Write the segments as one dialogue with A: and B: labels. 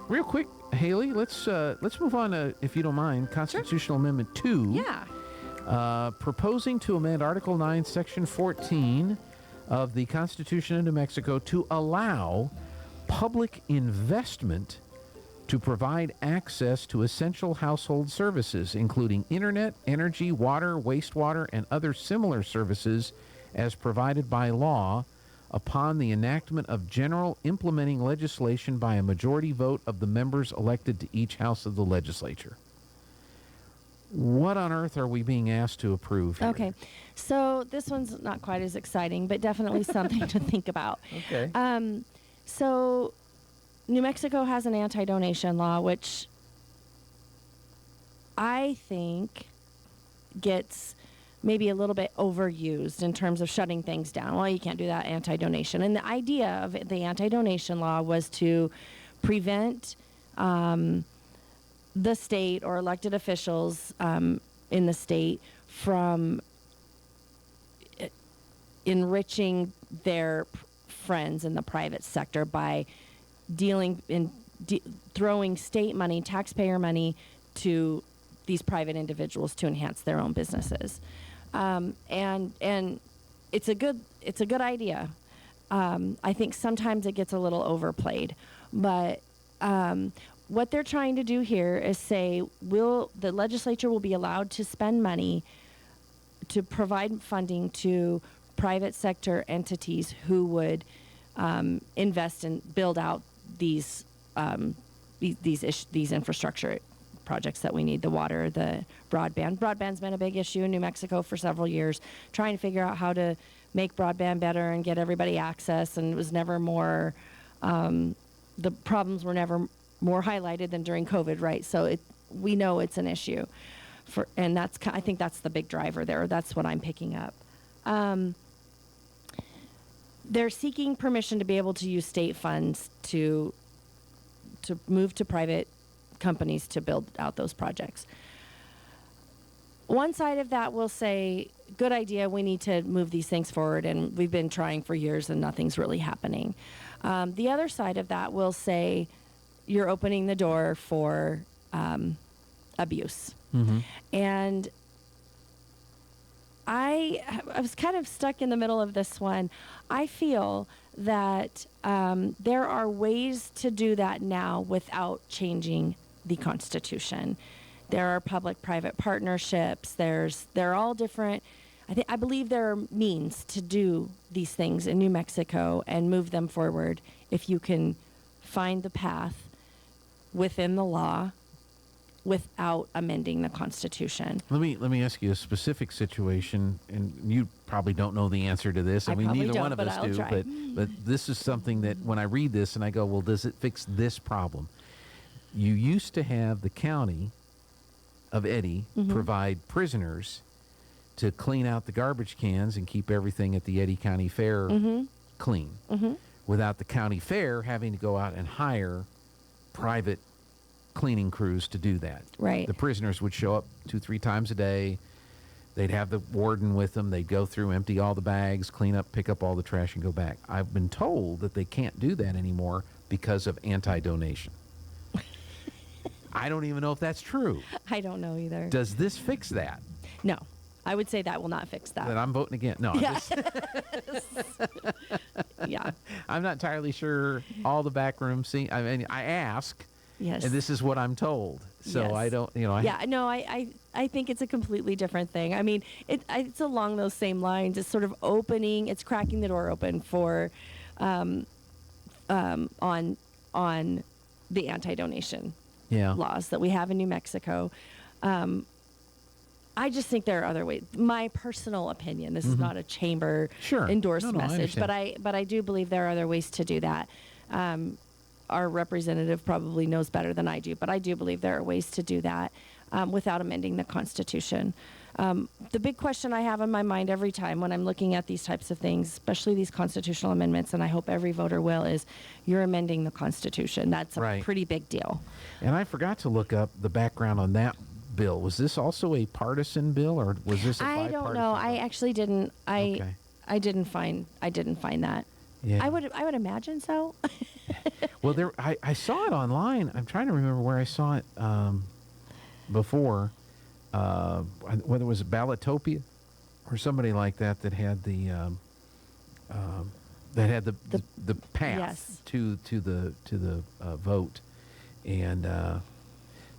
A: Real quick, Hayley, let's move on to, if you don't mind, Constitutional Amendment 2.
B: Yeah.
A: Proposing to amend Article 9, Section 14 of the Constitution of New Mexico to allow public investment to provide access to essential household services, including internet, energy, water, wastewater, and other similar services as provided by law upon the enactment of general implementing legislation by a majority vote of the members elected to each house of the legislature. What on earth are we being asked to approve here?
B: Okay. So this one's not quite as exciting, but definitely something to think about.
A: Okay.
B: So New Mexico has an anti-donation law, which I think gets maybe a little bit overused in terms of shutting things down. Well, you can't do that, anti-donation. And the idea of the anti-donation law was to prevent the state or elected officials in the state from enriching their friends in the private sector by throwing state money, taxpayer money, to these private individuals to enhance their own businesses, and it's a good idea. I think sometimes it gets a little overplayed, but what they're trying to do here is say the legislature will be allowed to spend money to provide funding to private sector entities who would invest and build out these infrastructure projects that we need, the water, the broadband. Broadband's been a big issue in New Mexico for several years, trying to figure out how to make broadband better and get everybody access, and it was never more, the problems were never more highlighted than during COVID, right? So we know it's an issue, and I think that's the big driver there. That's what I'm picking up. They're seeking permission to be able to use state funds to move to private companies to build out those projects. One side of that will say, good idea, we need to move these things forward, and we've been trying for years and nothing's really happening. The other side of that will say, you're opening the door for abuse. Mm-hmm. And I was kind of stuck in the middle of this one. I feel that there are ways to do that now without changing the Constitution. There are public-private partnerships. They're all different. I believe there are means to do these things in New Mexico and move them forward if you can find the path within the law without amending the Constitution.
A: Let me ask you a specific situation, and you probably don't know the answer to this, and neither one of us do. But this is something that when I read this and I go, well, does it fix this problem? You used to have the county of Eddy provide prisoners to clean out the garbage cans and keep everything at the Eddy County Fair clean, without the county fair having to go out and hire private cleaning crews to do that.
B: Right.
A: The prisoners would show up 2-3 times a day. They'd have the warden with them. They'd go through, empty all the bags, clean up, pick up all the trash, and go back. I've been told that they can't do that anymore because of anti-donation. I don't even know if that's true.
B: I don't know either.
A: Does this fix that?
B: No. I would say that will not fix that.
A: Then I'm voting again. No.
B: Yeah. Yeah.
A: I'm not entirely sure all the backroom scene. I mean, I ask.
B: Yes.
A: And this is what I'm told. So yes. I don't,
B: I think it's a completely different thing. I mean, it's along those same lines. It's sort of it's cracking the door open for, on the anti-donation laws that we have in New Mexico. I just think there are other ways. My personal opinion, this is not a chamber endorsed message, but I do believe there are other ways to do that. Our representative probably knows better than I do, but I do believe there are ways to do that without amending the Constitution. The big question I have in my mind every time when I'm looking at these types of things, especially these constitutional amendments, and I hope every voter will, is you're amending the Constitution. That's a pretty big deal.
A: And I forgot to look up the background on that bill. Was this also a partisan bill, or was this a bipartisan?
B: I don't know. I actually didn't. I didn't find that.
A: Yeah.
B: I would imagine so.
A: Well, I saw it online. I'm trying to remember where I saw it before, whether it was Ballotopia or somebody like that had the the path
B: Yes.
A: to the vote, and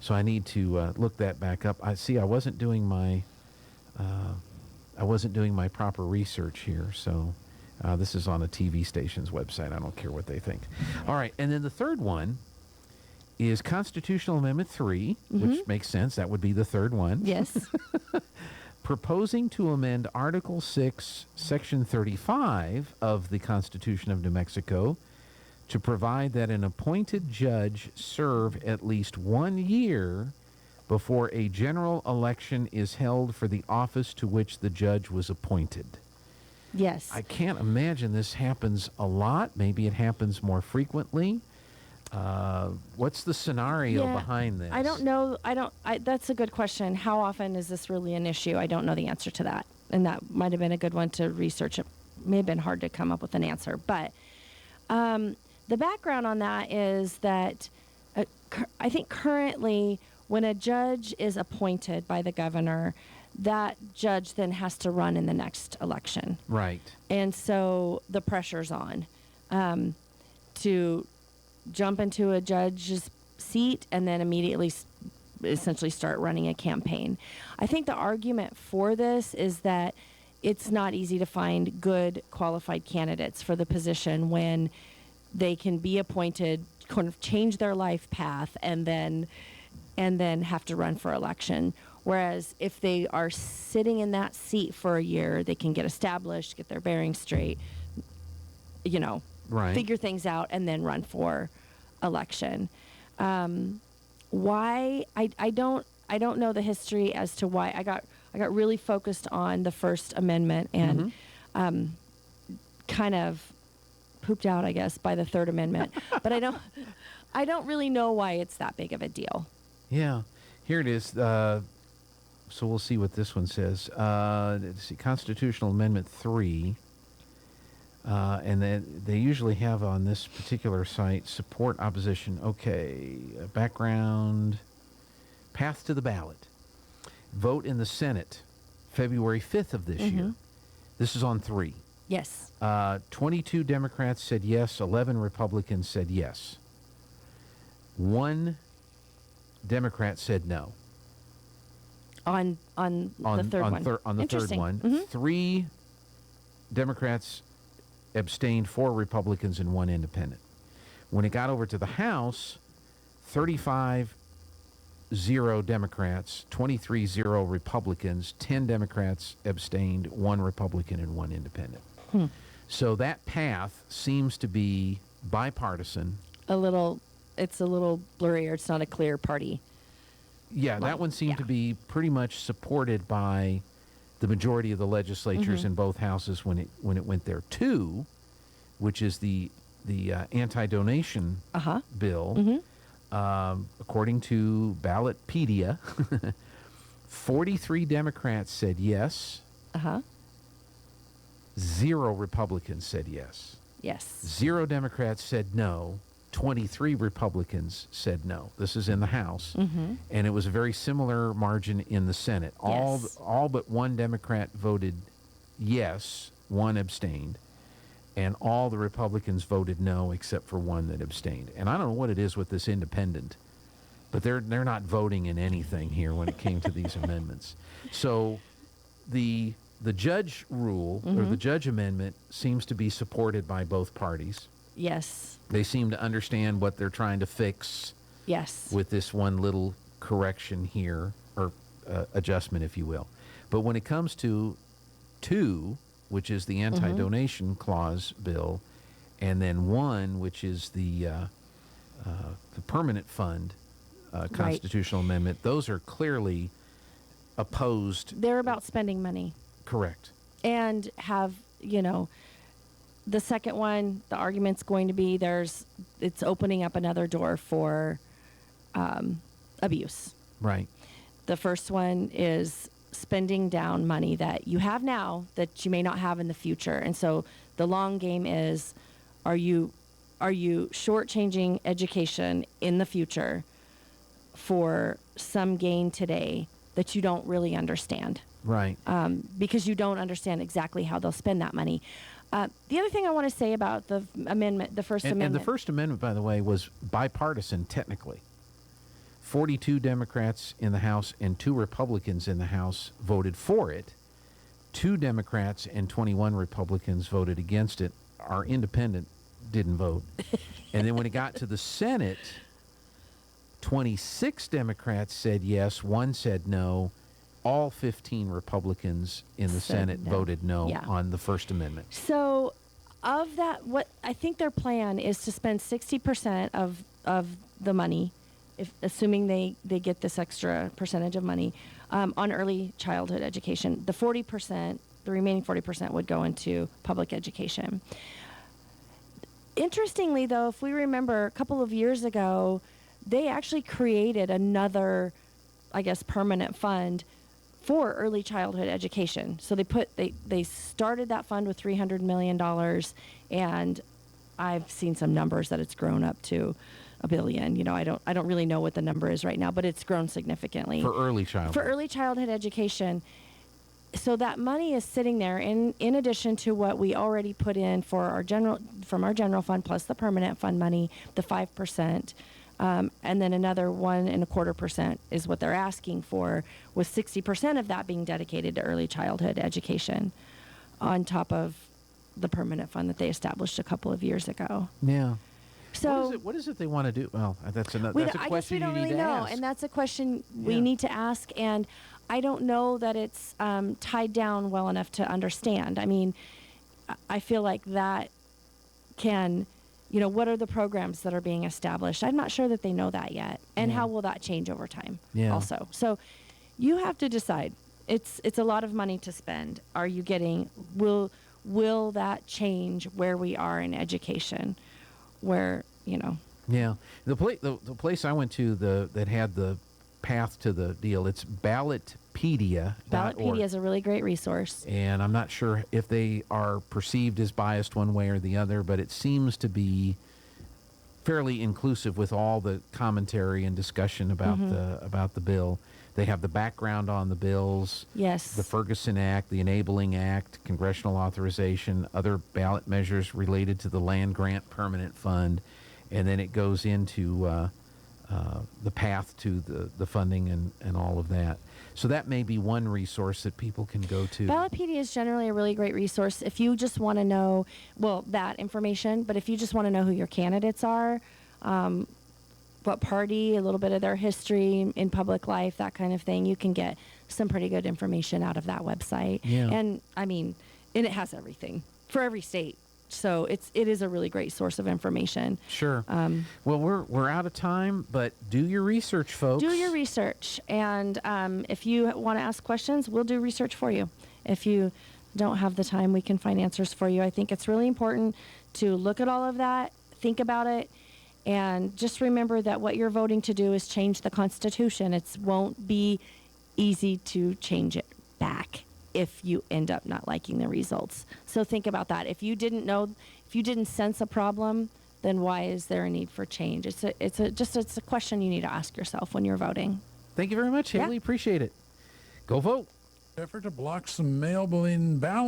A: so I need to look that back up. I wasn't doing my proper research here, so this is on a TV station's website. I don't care what they think. All right, and then the third one is Constitutional Amendment 3, which makes sense. That would be the third one.
B: Yes.
A: Proposing to amend Article 6, Section 35 of the Constitution of New Mexico to provide that an appointed judge serve at least 1 year before a general election is held for the office to which the judge was appointed.
B: Yes.
A: I can't imagine this happens a lot. Maybe it happens more frequently. What's the scenario behind this?
B: I don't know. That's a good question. How often is this really an issue? I don't know the answer to that. And that might have been a good one to research. It may have been hard to come up with an answer. But the background on that is that I think currently when a judge is appointed by the governor, that judge then has to run in the next election.
A: Right.
B: And so the pressure's on to jump into a judge's seat and then immediately essentially start running a campaign. I think the argument for this is that it's not easy to find good qualified candidates for the position when they can be appointed, kind of change their life path, and then have to run for election. Whereas if they are sitting in that seat for a year, they can get established, get their bearings straight,
A: Right.
B: figure things out, and then run for election. Why? I don't know the history as to why. I got really focused on the First Amendment and kind of pooped out, I guess, by the Third Amendment. But I don't really know why it's that big of a deal.
A: Yeah. Here it is. So we'll see what this one says. Let's see, Constitutional Amendment 3. And then they usually have on this particular site support opposition. Okay, background, path to the ballot. Vote in the Senate February 5th of this year. This is on 3.
B: Yes.
A: 22 Democrats said yes, 11 Republicans said yes. 1 Democrat said no.
B: On the third one.
A: On the third one. 3 Democrats abstained, 4 Republicans, and 1 independent. When it got over to the House, 35-0 Democrats, 23-0 Republicans, 10 Democrats abstained, 1 Republican, and 1 independent. So that path seems to be bipartisan.
B: It's a little blurry, or it's not a clear party.
A: Yeah, that one seemed to be pretty much supported by the majority of the legislatures in both houses when it went there. 2, which is the anti-donation bill, according to Ballotpedia, 43 Democrats said yes. 0 Republicans said yes.
B: Yes.
A: 0 Democrats said no. 23 Republicans said no. This is in the House. And it was a very similar margin in the Senate.
B: Yes.
A: All but 1 Democrat voted yes, 1 abstained, and all the Republicans voted no except for 1 that abstained. And I don't know what it is with this independent, but they're not voting in anything here when it came to these amendments. So the judge rule or the judge amendment seems to be supported by both parties.
B: Yes.
A: They seem to understand what they're trying to fix.
B: Yes.
A: With this one little correction here, or adjustment, if you will. But when it comes to 2, which is the anti-donation clause bill, and then 1, which is the permanent fund constitutional amendment, those are clearly opposed.
B: They're about spending money.
A: Correct.
B: And have, the second one, the argument's going to be it's opening up another door for abuse.
A: Right.
B: The first one is spending down money that you have now that you may not have in the future. And so the long game is, are you are you shortchanging education in the future for some gain today that you don't really understand?
A: Right.
B: Because you don't understand exactly how they'll spend that money. The other thing I want to say about the amendment, the First Amendment.
A: And the First Amendment, by the way, was bipartisan technically. 42 Democrats in the House and 2 Republicans in the House voted for it. 2 Democrats and 21 Republicans voted against it. Our independent didn't vote. And then when it got to the Senate, 26 Democrats said yes, 1 said no. All 15 Republicans in the Senate voted no on the First Amendment.
B: So of that, what I think their plan is to spend 60% of the money, assuming they get this extra percentage of money, on early childhood education. The remaining 40% would go into public education. Interestingly, though, if we remember a couple of years ago, they actually created another, I guess, permanent fund for early childhood education. So they started that fund with $300 million, and I've seen some numbers that it's grown up to $1 billion. I don't really know what the number is right now, but it's grown significantly.
A: For early childhood
B: education. So that money is sitting there in addition to what we already put in from our general fund plus the permanent fund money, the 5%. And then another 1.25% is what they're asking for, with 60% of that being dedicated to early childhood education, on top of the permanent fund that they established a couple of years ago.
A: Yeah.
B: So
A: what is it they want to do? Well, that's a question
B: I guess we don't really know, and that's a question we need to ask. And I don't know that it's tied down well enough to understand. I mean, I feel like that can. What are the programs that are being established? I'm not sure that they know that yet. And how will that change over time also? So you have to decide. It's a lot of money to spend. Are you getting, will that change where we are in education? Where,
A: Yeah. The place I went to that had the path to the deal, it's Ballotpedia.org.
B: Ballotpedia is a really great resource.
A: And I'm not sure if they are perceived as biased one way or the other, but it seems to be fairly inclusive with all the commentary and discussion about the bill. They have the background on the bills.
B: Yes.
A: The Ferguson Act, the Enabling Act, congressional authorization, other ballot measures related to the land grant permanent fund, and then it goes into the path to the funding and all of that. So that may be one resource that people can go to.
B: Ballotpedia is generally a really great resource if you just want to know, that information, but if you just want to know who your candidates are, what party, a little bit of their history in public life, that kind of thing, you can get some pretty good information out of that website.
A: Yeah.
B: And it has everything for every state. So it is a really great source of information.
A: Sure. Well, we're out of time, but do your research, folks.
B: Do your research, and if you want to ask questions, we'll do research for you. If you don't have the time, we can find answers for you. I think it's really important to look at all of that, think about it, and just remember that what you're voting to do is change the Constitution. It won't be easy to change it back if you end up not liking the results. So think about that. If you didn't sense a problem, then why is there a need for change? It's a question you need to ask yourself when you're voting.
A: Thank you very much, Hayley. Appreciate it. Go vote.
C: Effort to block some mail-in ballots.